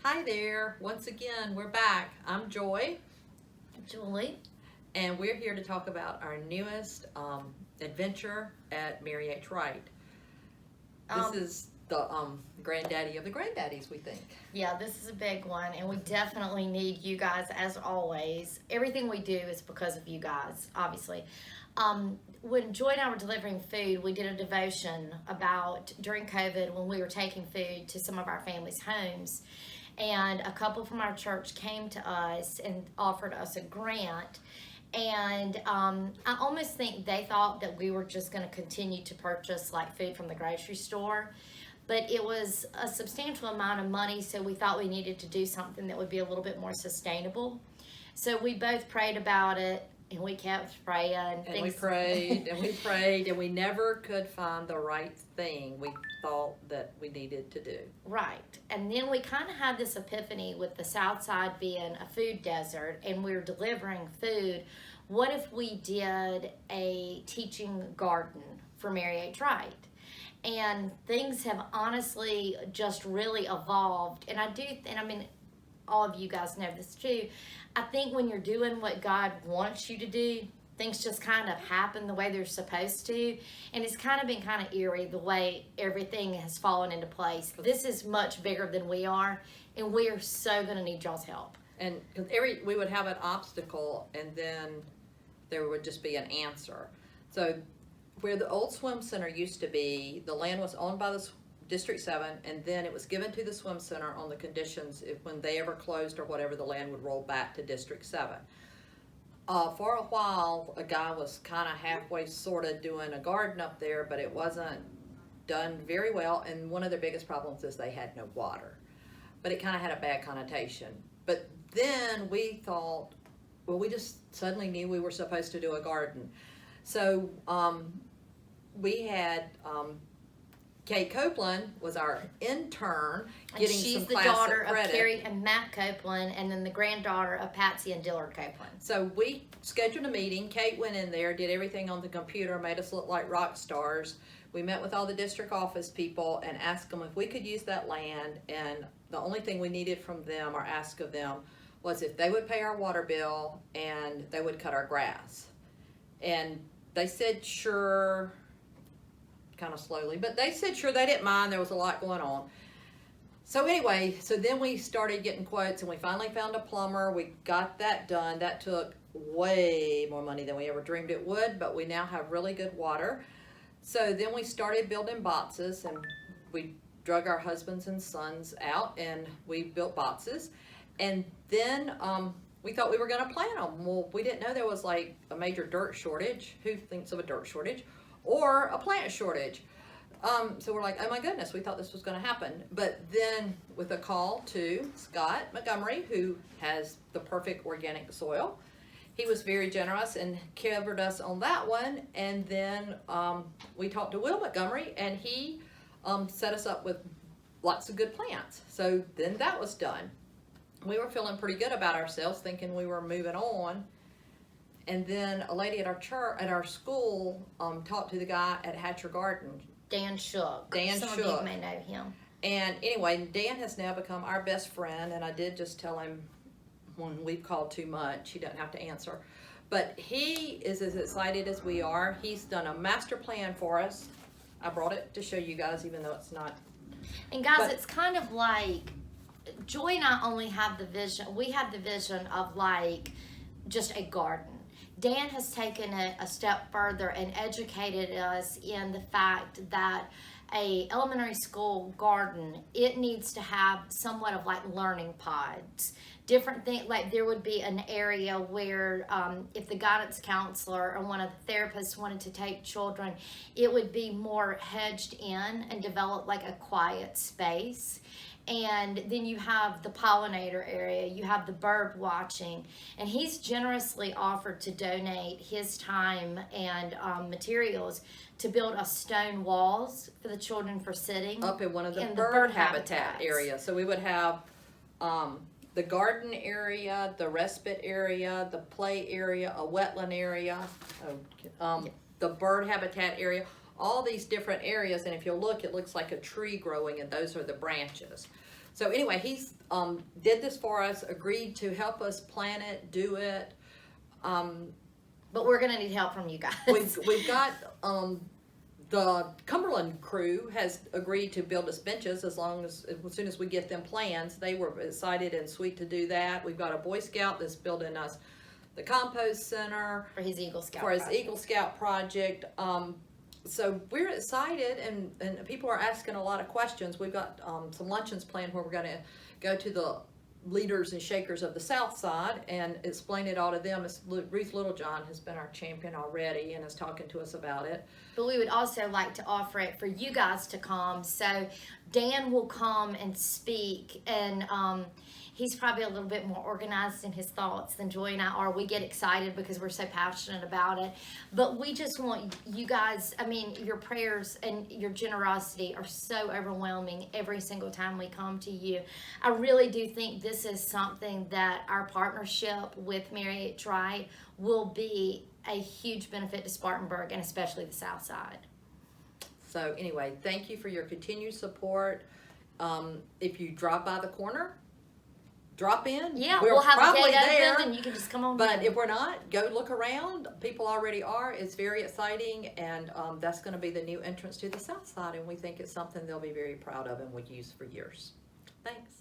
Hi there. Once again, we're back. I'm Joy, Julie. and we're here to talk about our newest adventure at Mary H. Wright. This is the granddaddy of the granddaddies, we think. Yeah, this is a big one, and we definitely need you guys as always. Everything we do is because of you guys, obviously. When Joy and I were delivering food, we did a devotion about during COVID when we were taking food to some of our families' homes. And a couple from our church came to us and offered us a grant. And I almost think they thought that we were just going to continue to purchase like food from the grocery store. But it was a substantial amount of money, so we thought we needed to do something that would be a little bit more sustainable. So we both prayed about it, and we kept praying. And we prayed, and we prayed, and we never could find the right thing we thought that we needed to do. Right. And then we kind of had this epiphany with the South Side being a food desert, and we were delivering food. What if we did a teaching garden for Mary H. Wright? And things have honestly just really evolved. And I mean, all of you guys know this too. I think when you're doing what God wants you to do, things just kind of happen the way they're supposed to. And it's kind of been kind of eerie the way everything has fallen into place. This is much bigger than we are, and we are so going to need y'all's help. And because we would have an obstacle, and then there would just be an answer. So where the old swim center used to be, the land was owned by the District 7, and then it was given to the swim center on the conditions when they ever closed or whatever, the land would roll back to District 7. For a while, a guy was kind of halfway sort of doing a garden up there, but it wasn't done very well, and one of their biggest problems is they had no water. But it kind of had a bad connotation. But then we thought, well, we just suddenly knew we were supposed to do a garden. So we had Kate Copeland was our intern, getting she's some the classic daughter of credit. Carrie and Matt Copeland, and then the granddaughter of Patsy and Dillard Copeland. So we scheduled a meeting. Kate went in there, did everything on the computer, made us look like rock stars. We met with all the district office people and asked them if we could use that land, and the only thing we needed from them or ask of them was if they would pay our water bill and they would cut our grass. And they said sure, kind of slowly, but they said sure, they didn't mind. There was a lot going on. So anyway, so then we started getting quotes, and we finally found a plumber. We got that done. That took way more money than we ever dreamed it would, but we now have really good water. So then we started building boxes, and we drug our husbands and sons out, and we built boxes. And then we thought we were going to plant them. Well, we didn't know there was like a major dirt shortage. Who thinks of a dirt shortage? Or a plant shortage. So we're like, oh my goodness, we thought this was going to happen. But then with a call to Scott Montgomery, who has the perfect organic soil, he was very generous and covered us on that one. And then we talked to Will Montgomery, and he set us up with lots of good plants. So then that was done. We were feeling pretty good about ourselves, thinking we were moving on. And then a lady at our church, at our school, talked to the guy at Hatcher Garden, Dan Shook. Some of you may know him. And anyway, Dan has now become our best friend, and I did just tell him when we've called too much, he doesn't have to answer. But he is as excited as we are. He's done a master plan for us. I brought it to show you guys, even though it's not. And guys, it's kind of like Joy and I only have the vision. We have the vision of like just a garden. Dan has taken it a step further and educated us in the fact that a elementary school garden, it needs to have somewhat of like learning pods. Different things, like there would be an area where if the guidance counselor or one of the therapists wanted to take children, it would be more hedged in and develop like a quiet space. And then you have the pollinator area, you have the bird watching, and he's generously offered to donate his time and materials to build us stone walls for the children for sitting Up in one of the in bird habitat areas. So we would have the garden area, the respite area, the play area, a wetland area, the bird habitat area, all these different areas. And if you look, it looks like a tree growing, and those are the branches. So anyway, he's did this for us, agreed to help us plan it, do it. But we're gonna need help from you guys. We've got the Cumberland crew has agreed to build us benches as soon as we get them plans. They were excited and sweet to do that. We've got a Boy Scout that's building us the compost center for his Eagle Scout Eagle Scout project. So we're excited, and people are asking a lot of questions. We've got some luncheons planned where we're going to go to the leaders and shakers of the South Side and explain it all to them. Ruth Littlejohn has been our champion already and is talking to us about it. But we would also like to offer it for you guys to come. So Dan will come and speak, and he's probably a little bit more organized in his thoughts than Joy and I are. We get excited because we're so passionate about it. But we just want you guys, I mean, your prayers and your generosity are so overwhelming every single time we come to you. I really do think this is something that our partnership with Marriott Wright will be a huge benefit to Spartanburg and especially the South Side. So anyway, thank you for your continued support. If you drop by the corner, drop in. Yeah, we're we'll have a probably gate there, open and you can just come on but in. if we're not, go look around. People already are. It's very exciting, and that's going to be the new entrance to the South Side, and we think it's something they'll be very proud of and would use for years. Thanks.